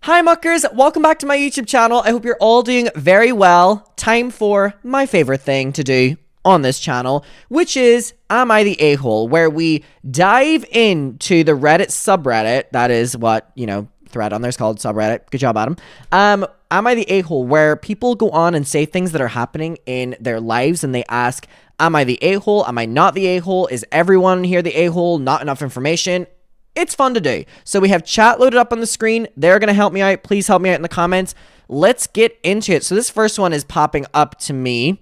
Hi muckers, welcome back to my YouTube channel. I hope you're all doing very well. Time for my favorite thing to do on this channel, which is Am I the A-hole? Where we dive into the Reddit subreddit. That is what, thread on there's called subreddit. Good job, Adam. Am I the A-hole? Where people go on and say things that are happening in their lives and they ask, am I the A-hole? Am I not the A-hole? Is everyone here the A-hole? Not enough information? It's fun to do. So we have chat loaded up on the screen. They're going to help me out. Please help me out in the comments. Let's get into it. So this first one is popping up to me.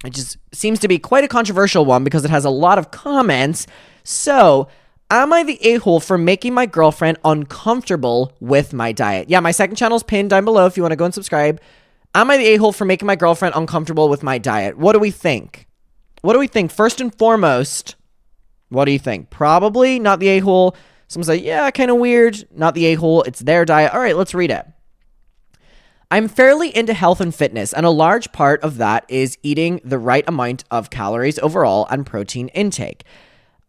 It just seems to be quite a controversial one because it has a lot of comments. So, am I the a-hole for making my girlfriend uncomfortable with my diet? Yeah, my second channel is pinned down below if you want to go and subscribe. Am I the a-hole for making my girlfriend uncomfortable with my diet? What do we think? First and foremost, what do you think? Probably not the a-hole. Someone's like, yeah, kind of weird. Not the a-hole. It's their diet. All right, let's read it. I'm fairly into health and fitness, and a large part of that is eating the right amount of calories overall and protein intake.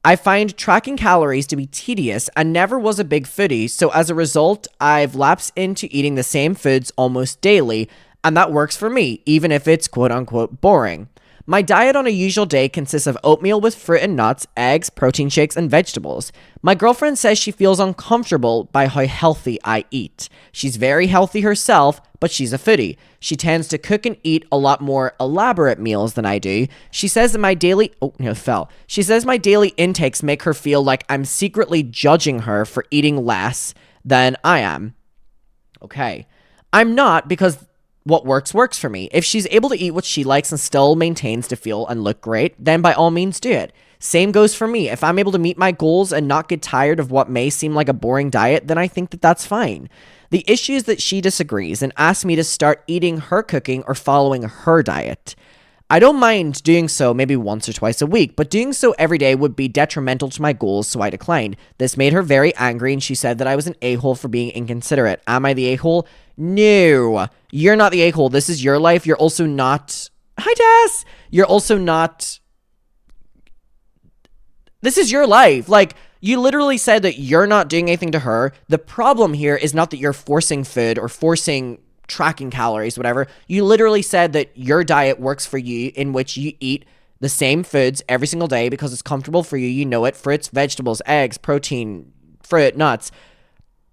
I find tracking calories to be tedious and never was a big foodie, so as a result, I've lapsed into eating the same foods almost daily, and that works for me, even if it's quote-unquote boring. My diet on a usual day consists of oatmeal with fruit and nuts, eggs, protein shakes, and vegetables. My girlfriend says she feels uncomfortable by how healthy I eat. She's very healthy herself, but she's a foodie. She tends to cook and eat a lot more elaborate meals than I do. She says that my daily... She says my daily intakes make her feel like I'm secretly judging her for eating less than I am. Okay. I'm not, because what works for me. If she's able to eat what she likes and still maintains to feel and look great, then by all means do it. Same goes for me. If I'm able to meet my goals and not get tired of what may seem like a boring diet, then I think that that's fine. The issue is that she disagrees and asks me to start eating her cooking or following her diet. I don't mind doing so maybe once or twice a week, but doing so every day would be detrimental to my goals, so I declined. This made her very angry, and she said that I was an a-hole for being inconsiderate. Am I the a-hole? No, you're not the a-hole. This is your life. You're also not... Hi, Tess! You're also not... This is your life. Like, you literally said that you're not doing anything to her. The problem here is not that you're forcing food or forcing tracking calories, whatever. You literally said that your diet works for you, in which you eat the same foods every single day because it's comfortable for you. You know it. Fruits, vegetables, eggs, protein, fruit, nuts.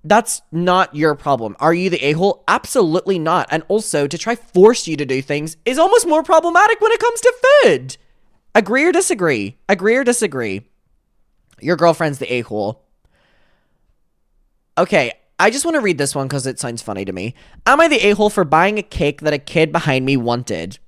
That's not your problem. Are you the a-hole? Absolutely not. And also, to try force you to do things is almost more problematic when it comes to food. Agree or disagree? Agree or disagree? Your girlfriend's the a-hole. Okay, I just want to read this one because it sounds funny to me. Am I the a-hole for buying a cake that a kid behind me wanted?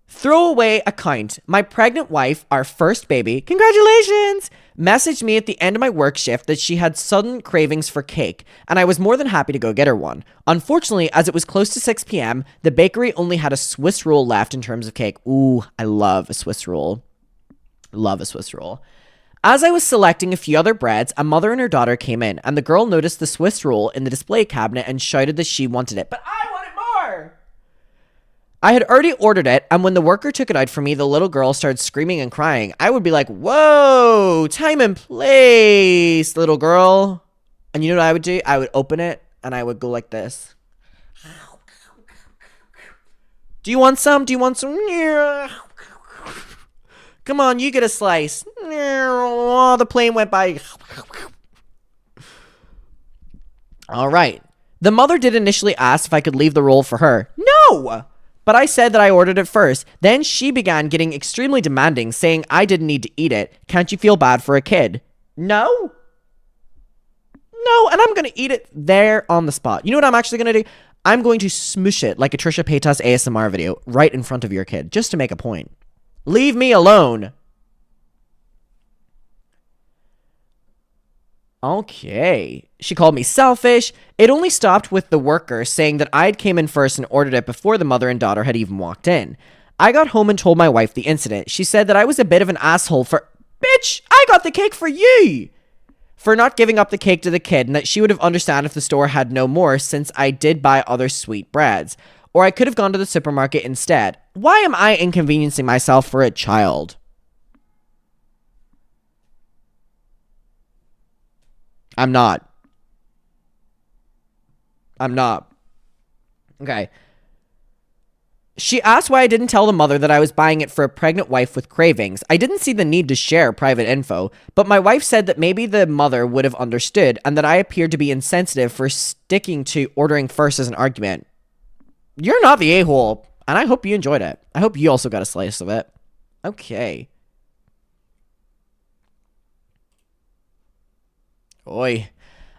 Throwaway account. My pregnant wife, our first baby, congratulations, messaged me at the end of my work shift that she had sudden cravings for cake, and I was more than happy to go get her one. Unfortunately, as it was close to 6 p.m., the bakery only had a Swiss roll left in terms of cake. Ooh, I love a Swiss roll. Love a Swiss roll. As I was selecting a few other breads, a mother and her daughter came in, and the girl noticed the Swiss roll in the display cabinet and shouted that she wanted it. But I wanted more! I had already ordered it, and when the worker took it out for me, the little girl started screaming and crying. I would be like, whoa, time and place, little girl. And you know what I would do? I would open it, and I would go like this. Do you want some? Do you want some? Come on, you get a slice. Oh, the plane went by. All right. The mother did initially ask if I could leave the roll for her. No! But I said that I ordered it first. Then she began getting extremely demanding, saying I didn't need to eat it. Can't you feel bad for a kid? No. No, and I'm going to eat it there on the spot. You know what I'm actually going to do? I'm going to smoosh it like a Trisha Paytas ASMR video right in front of your kid, just to make a point. Leave me alone. Okay. She called me selfish. It only stopped with the worker saying that I'd came in first and ordered it before the mother and daughter had even walked in. I got home and told my wife the incident. She said that I was a bit of an asshole for... Bitch, I got the cake for you! For not giving up the cake to the kid, and that she would have understood if the store had no more, since I did buy other sweet breads. Or I could have gone to the supermarket instead. Why am I inconveniencing myself for a child? I'm not. I'm not. Okay. She asked why I didn't tell the mother that I was buying it for a pregnant wife with cravings. I didn't see the need to share private info, but my wife said that maybe the mother would have understood and that I appeared to be insensitive for sticking to ordering first as an argument. You're not the a-hole, and I hope you enjoyed it. I hope you also got a slice of it. Okay. Oi.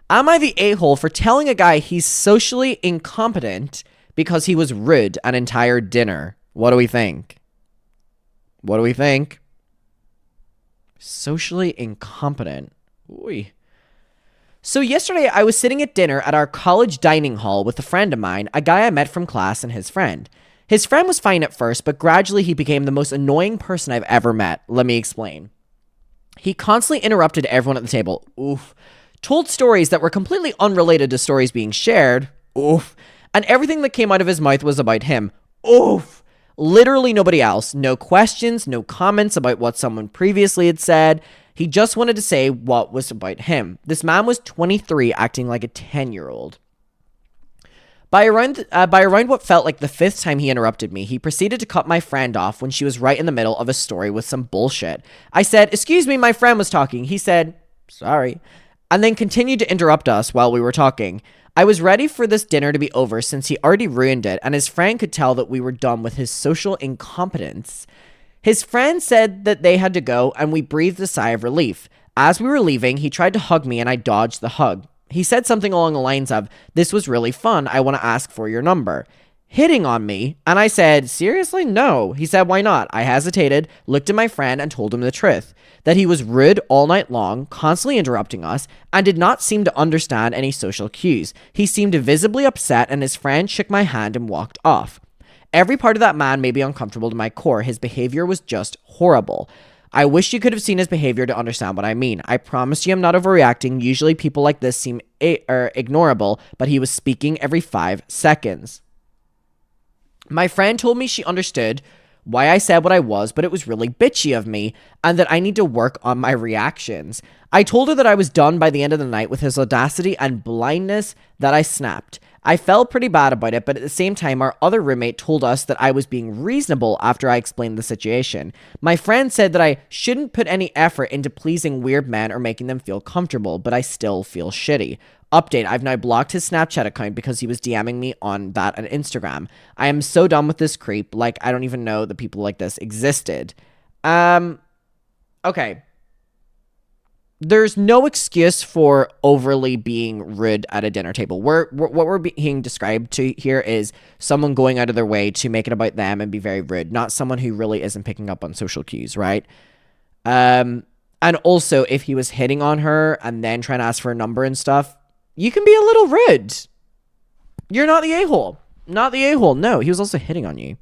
Am I the a-hole for telling a guy he's socially incompetent because he was rude an entire dinner? What do we think? What do we think? Socially incompetent. Oi. So yesterday I was sitting at dinner at our college dining hall with a friend of mine, a guy I met from class, and his friend. His friend was fine at first, but gradually he became the most annoying person I've ever met. Let me explain. He constantly interrupted everyone at the table. Oof. Told stories that were completely unrelated to stories being shared. Oof. And everything that came out of his mouth was about him. Oof. Literally nobody else. No questions, no comments about what someone previously had said. He just wanted to say what was about him. This man was 23, acting like a 10-year-old. By around what felt like the fifth time he interrupted me, he proceeded to cut my friend off when she was right in the middle of a story with some bullshit. I said, "Excuse me, my friend was talking." He said, "Sorry," and then continued to interrupt us while we were talking. I was ready for this dinner to be over since he already ruined it, and his friend could tell that we were done with his social incompetence. His friend said that they had to go, and we breathed a sigh of relief. As we were leaving, he tried to hug me, and I dodged the hug. He said something along the lines of, "This was really fun. I want to ask for your number." Hitting on me, and I said, "Seriously? No." He said, "Why not?" I hesitated, looked at my friend, and told him the truth. That he was rude all night long, constantly interrupting us, and did not seem to understand any social cues. He seemed visibly upset, and his friend shook my hand and walked off. Every part of that man made me uncomfortable to my core. His behavior was just horrible. I wish you could have seen his behavior to understand what I mean. I promise you I'm not overreacting. Usually people like this seem ignorable, but he was speaking every 5 seconds. My friend told me she understood why I said what I was, but it was really bitchy of me, and that I need to work on my reactions. I told her that I was done by the end of the night with his audacity and blindness that I snapped. I felt pretty bad about it, but at the same time, our other roommate told us that I was being reasonable after I explained the situation. My friend said that I shouldn't put any effort into pleasing weird men or making them feel comfortable, but I still feel shitty. Update, I've now blocked his Snapchat account because he was DMing me on that on Instagram. I am so done with this creep. Like, I don't even know that people like this existed. Okay. There's no excuse for overly being rude at a dinner table. What we're being described to here is someone going out of their way to make it about them and be very rude, not someone who really isn't picking up on social cues, right? And also, if he was hitting on her and then trying to ask for a number and stuff, you can be a little rude. You're not the a-hole. Not the a-hole. No, he was also hitting on you.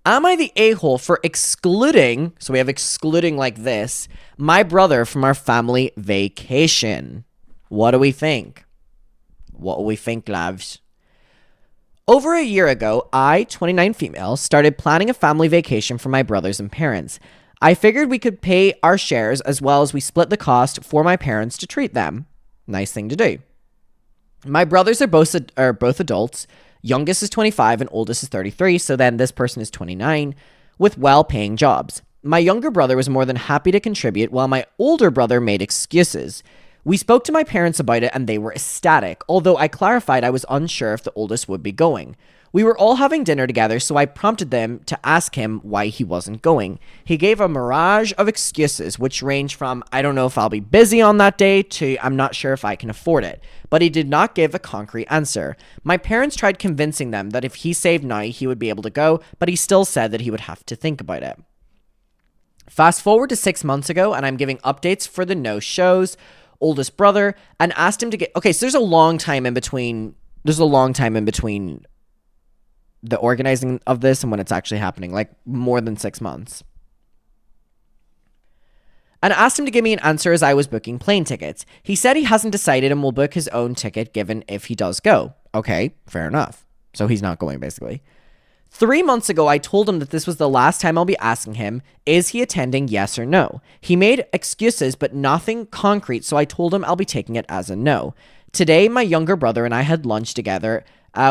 Am I the a-hole for excluding, so we have excluding like this, my brother from our family vacation? What do we think? What do we think, loves? Over a year ago, I, 29 female, started planning a family vacation for my brothers and parents. I figured we could pay our shares as well as we split the cost for my parents to treat them. Nice thing to do. My brothers are both adults. Youngest is 25 and oldest is 33, so then this person is 29, with well-paying jobs. My younger brother was more than happy to contribute, while my older brother made excuses. We spoke to my parents about it and they were ecstatic, although I clarified I was unsure if the oldest would be going. We were all having dinner together, so I prompted them to ask him why he wasn't going. He gave a mirage of excuses, which ranged from, "I don't know if I'll be busy on that day," to, "I'm not sure if I can afford it." But he did not give a concrete answer. My parents tried convincing them that if he saved now, he would be able to go, but he still said that he would have to think about it. Fast forward to 6 months ago, and I'm giving updates for the no-shows, oldest brother, and asked him to get... Okay, so there's a long time in between the organizing of this and when it's actually happening, like more than 6 months. And asked him to give me an answer as I was booking plane tickets. He said he hasn't decided and will book his own ticket given if he does go. Okay, fair enough. So he's not going, basically. 3 months ago, I told him that this was the last time I'll be asking him, is he attending, yes or no? He made excuses, but nothing concrete, so I told him I'll be taking it as a no. Today, my younger brother and I had lunch together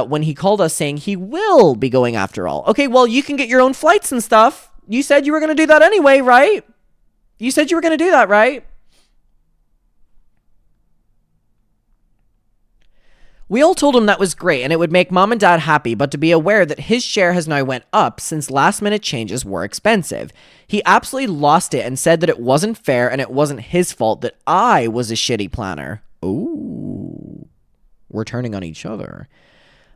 when he called us saying he will be going after all. Okay, well, you can get your own flights and stuff. You said you were going to do that anyway, right? You said you were going to do that, right? We all told him that was great and it would make mom and dad happy, but to be aware that his share has now went up since last minute changes were expensive. He absolutely lost it and said that it wasn't fair and it wasn't his fault, that I was a shitty planner. Ooh, we're turning on each other.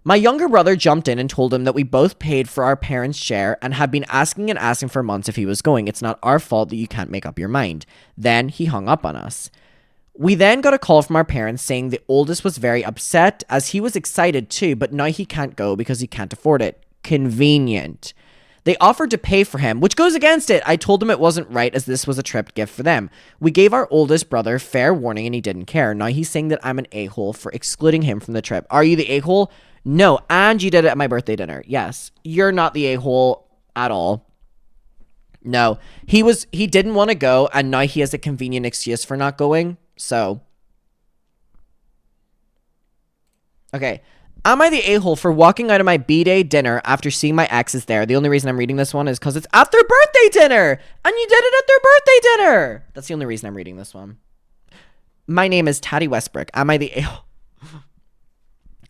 My younger brother jumped in and told him that we both paid for our parents' share and had been asking and asking for months if he was going. It's not our fault that you can't make up your mind. Then he hung up on us. We then got a call from our parents saying the oldest was very upset as he was excited too, but now he can't go because he can't afford it. Convenient. They offered to pay for him, which goes against it. I told them it wasn't right as this was a trip gift for them. We gave our oldest brother fair warning and he didn't care. Now he's saying that I'm an a-hole for excluding him from the trip. Are you the a-hole? No, and you did it at my birthday dinner. Yes, you're not the a-hole at all. No, he didn't want to go and now he has a convenient excuse for not going. So, okay. Am I the a-hole for walking out of my B-day dinner after seeing my exes there? The only reason I'm reading this one is because it's at their birthday dinner. And you did it at their birthday dinner. That's the only reason I'm reading this one. My name is Taddy Westbrook. Am I the a-hole?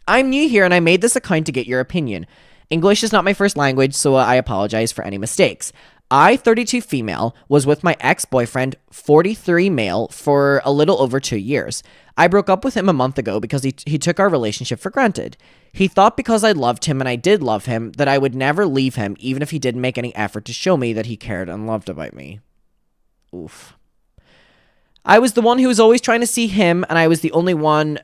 I'm new here and I made this account to get your opinion. English is not my first language, so I apologize for any mistakes. I, 32 female, was with my ex-boyfriend, 43 male, for a little over 2 years. I broke up with him a month ago because he took our relationship for granted. He thought because I loved him and I did love him that I would never leave him even if he didn't make any effort to show me that he cared and loved about me. Oof. I was the one who was always trying to see him and I was the only one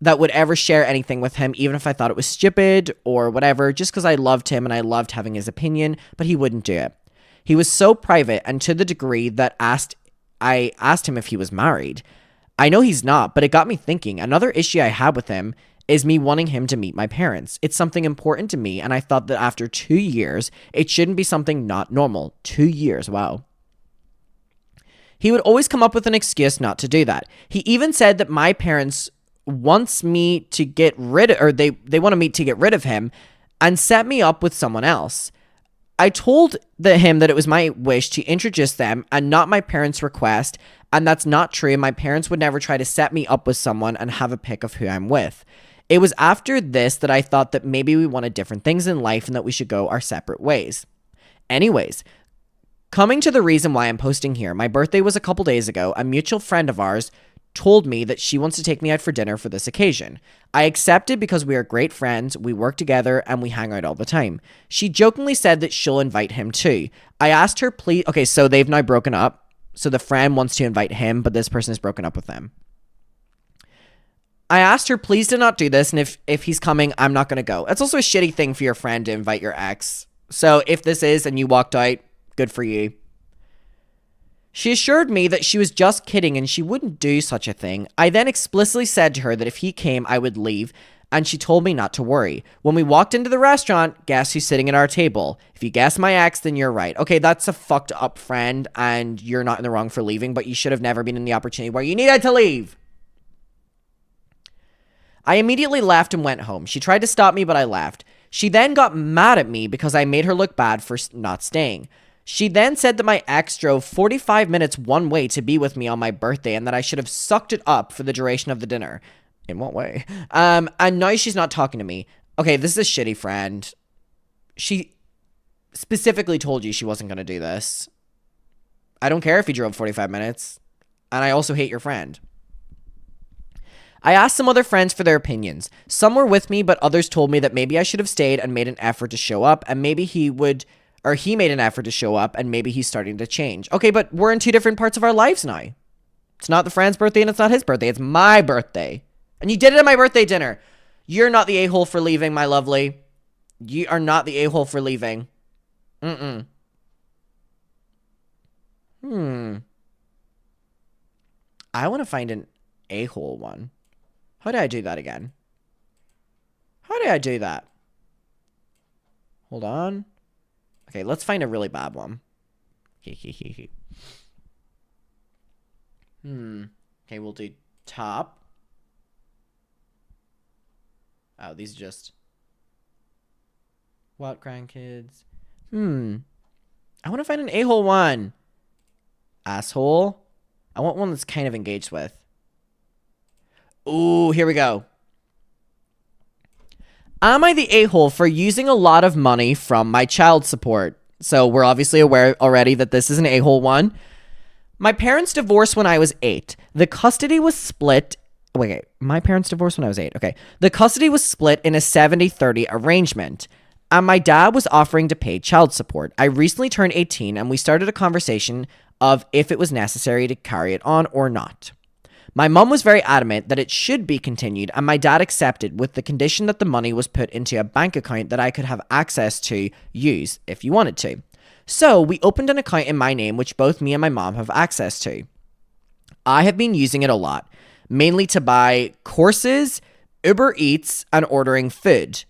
that would ever share anything with him, even if I thought it was stupid or whatever, just because I loved him and I loved having his opinion, but he wouldn't do it. He was so private and to the degree that I asked him if he was married. I know he's not, but it got me thinking. Another issue I had with him is me wanting him to meet my parents. It's something important to me, and I thought that after 2 years, it shouldn't be something not normal. 2 years, wow. He would always come up with an excuse not to do that. He even said that my parents wants me to get rid of, or they want me to get rid of him and set me up with someone else. I told him that it was my wish to introduce them and not my parents' request, and that's not true. My parents would never try to set me up with someone and have a pick of who I'm with. It was after this that I thought that maybe we wanted different things in life and that we should go our separate ways. Anyways, coming to the reason why I'm posting here, my birthday was a couple days ago. A mutual friend of ours told me that she wants to take me out for dinner for this occasion. I accepted because we are great friends, we work together, and we hang out all the time. She jokingly said that she'll invite him too. I asked her, please... Okay, so they've now broken up. So the friend wants to invite him, but this person has broken up with them. I asked her, please do not do this, and if he's coming, I'm not going to go. It's also a shitty thing for your friend to invite your ex. So if this is and you walked out, good for you. She assured me that she was just kidding and she wouldn't do such a thing. I then explicitly said to her that if he came, I would leave, and she told me not to worry. When we walked into the restaurant, guess who's sitting at our table? If you guess my ex, then you're right. Okay, that's a fucked up friend, and you're not in the wrong for leaving, but you should have never been in the opportunity where you needed to leave. I immediately left and went home. She tried to stop me, but I left. She then got mad at me because I made her look bad for not staying. She then said that my ex drove 45 minutes one way to be with me on my birthday and that I should have sucked it up for the duration of the dinner. In what way? And now she's not talking to me. Okay, this is a shitty friend. She specifically told you she wasn't going to do this. I don't care if he drove 45 minutes. And I also hate your friend. I asked some other friends for their opinions. Some were with me, but others told me that maybe I should have stayed and made an effort to show up, and maybe he made an effort to show up, and maybe he's starting to change. Okay, but we're in two different parts of our lives now. It's not the friend's birthday and it's not his birthday. It's my birthday. And you did it at my birthday dinner. You're not the a-hole for leaving, my lovely. You are not the a-hole for leaving. I want to find an a-hole one. How did I do that again? How did I do that? Hold on. Okay, let's find a really bad one. Okay, we'll do top. Oh, these are just... What grandkids? I want to find an a-hole one. Asshole. I want one that's kind of engaged with. Ooh, here we go. Am I the a-hole for using a lot of money from my child support? So we're obviously aware already that this is an a-hole one. My parents divorced when I was 8. The custody was split... Wait, my parents divorced when I was 8. Okay. The custody was split in a 70-30 arrangement. And my dad was offering to pay child support. I recently turned 18 and we started a conversation of if it was necessary to carry it on or not. My mom was very adamant that it should be continued, and my dad accepted with the condition that the money was put into a bank account that I could have access to use if you wanted to. So we opened an account in my name, which both me and my mom have access to. I have been using it a lot, mainly to buy courses, Uber Eats, and ordering food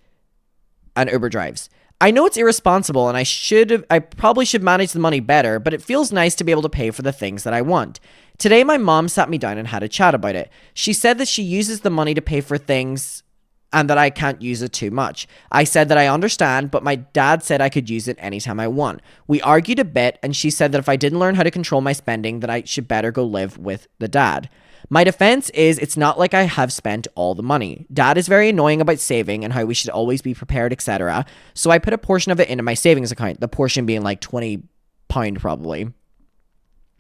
and Uber drives. I know it's irresponsible and I probably should manage the money better, but it feels nice to be able to pay for the things that I want. Today, my mom sat me down and had a chat about it. She said that she uses the money to pay for things and that I can't use it too much. I said that I understand, but my dad said I could use it anytime I want. We argued a bit, and she said that if I didn't learn how to control my spending, that I should better go live with the dad. My defense is it's not like I have spent all the money. Dad is very annoying about saving and how we should always be prepared, etc. So I put a portion of it into my savings account, the portion being like £20 probably.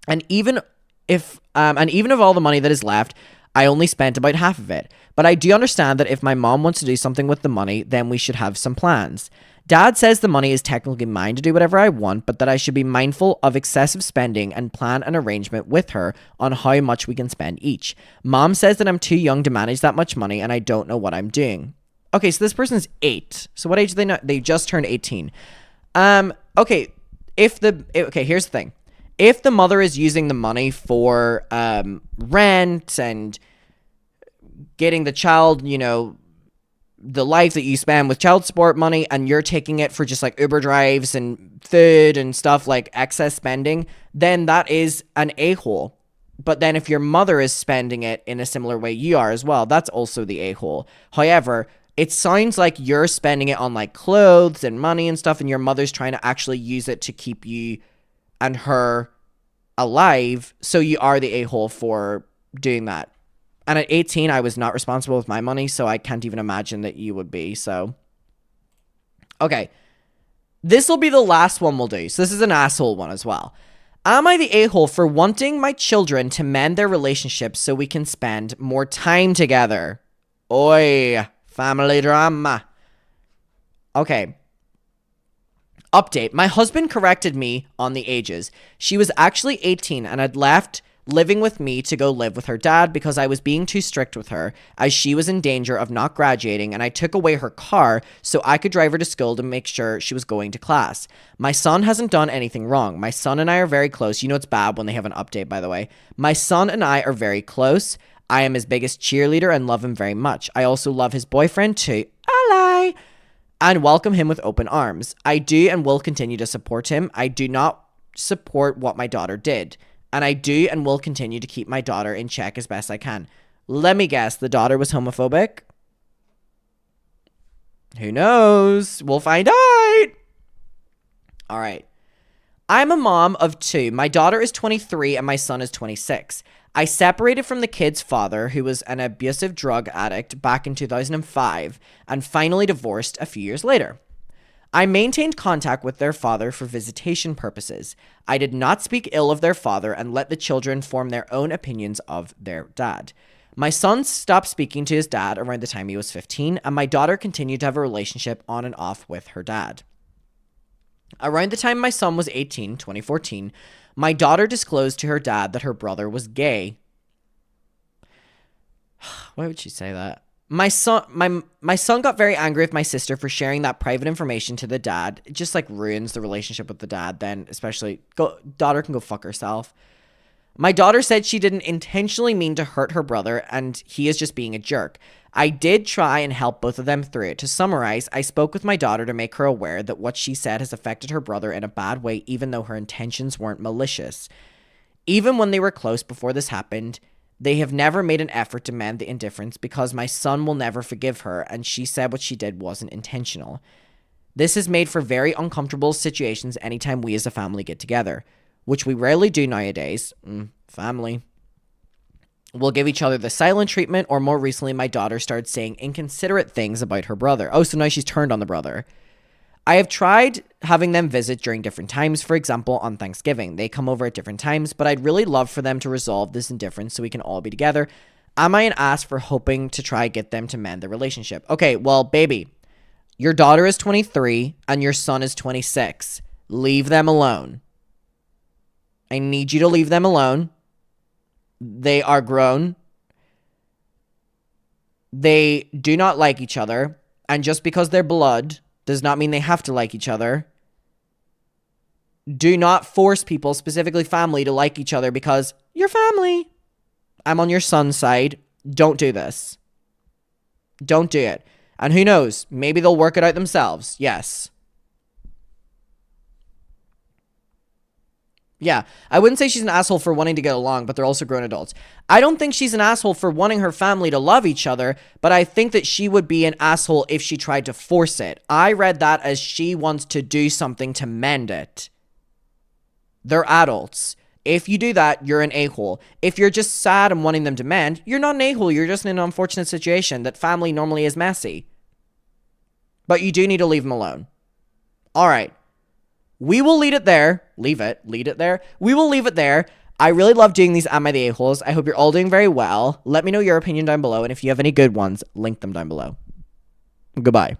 And even if of all the money that is left, I only spent about half of it. But I do understand that if my mom wants to do something with the money, then we should have some plans. Dad says the money is technically mine to do whatever I want, but that I should be mindful of excessive spending and plan an arrangement with her on how much we can spend each. Mom says that I'm too young to manage that much money and I don't know what I'm doing. Okay, so this person's 8. So what age are they not? They just turned 18. Okay, here's the thing. If the mother is using the money for rent and getting the child, the life that you spend with child support money, and you're taking it for just like Uber drives and food and stuff like excess spending, then that is an a-hole. But then if your mother is spending it in a similar way you are as well, that's also the a-hole. However, it sounds like you're spending it on like clothes and money and stuff, and your mother's trying to actually use it to keep you and her alive. So you are the a-hole for doing that. And at 18, I was not responsible with my money, so I can't even imagine that you would be, so. Okay. This will be the last one we'll do. So this is an asshole one as well. Am I the a-hole for wanting my children to mend their relationships so we can spend more time together? Oi, family drama. Okay. Update. My husband corrected me on the ages. She was actually 18 and had left living with me to go live with her dad because I was being too strict with her as she was in danger of not graduating, and I took away her car so I could drive her to school to make sure she was going to class. My son hasn't done anything wrong. My son and I are very close. You know it's bad when they have an update, by the way. My son and I are very close. I am his biggest cheerleader and love him very much. I also love his boyfriend too. Ally! And welcome him with open arms. I do and will continue to support him. I do not support what my daughter did. And I do and will continue to keep my daughter in check as best I can. Let me guess, the daughter was homophobic? Who knows? We'll find out. All right. I'm a mom of 2. My daughter is 23 and my son is 26. I separated from the kid's father, who was an abusive drug addict, back in 2005, and finally divorced a few years later. I maintained contact with their father for visitation purposes. I did not speak ill of their father and let the children form their own opinions of their dad. My son stopped speaking to his dad around the time he was 15, and my daughter continued to have a relationship on and off with her dad. Around the time my son was 18, 2014, my daughter disclosed to her dad that her brother was gay. Why would she say that? My son got very angry with my sister for sharing that private information to the dad. It just like ruins the relationship with the dad then, especially daughter can go fuck herself. My daughter said she didn't intentionally mean to hurt her brother and he is just being a jerk. I did try and help both of them through it. To summarize, I spoke with my daughter to make her aware that what she said has affected her brother in a bad way, even though her intentions weren't malicious. Even when they were close before this happened, they have never made an effort to mend the indifference because my son will never forgive her, and she said what she did wasn't intentional. This has made for very uncomfortable situations anytime we as a family get together, which we rarely do nowadays. Family. We'll give each other the silent treatment, or more recently, my daughter started saying inconsiderate things about her brother. Oh, so now she's turned on the brother. I have tried having them visit during different times. For example, on Thanksgiving. They come over at different times, but I'd really love for them to resolve this indifference so we can all be together. Am I an ass for hoping to try get them to mend the relationship? Okay, well, baby, your daughter is 23 and your son is 26. Leave them alone. I need you to leave them alone. They are grown. They do not like each other. And just because they're blood does not mean they have to like each other. Do not force people, specifically family, to like each other because you're family. I'm on your son's side. Don't do this. Don't do it. And who knows? Maybe they'll work it out themselves. Yes. Yeah, I wouldn't say she's an asshole for wanting to get along, but they're also grown adults. I don't think she's an asshole for wanting her family to love each other, but I think that she would be an asshole if she tried to force it. I read that as she wants to do something to mend it. They're adults. If you do that, you're an a-hole. If you're just sad and wanting them to mend, you're not an a-hole. You're just in an unfortunate situation that family normally is messy. But you do need to leave them alone. All right. We will leave it there. Leave it there. We will leave it there. I really love doing these Am I the A-holes. I hope you're all doing very well. Let me know your opinion down below, and if you have any good ones, link them down below. Goodbye.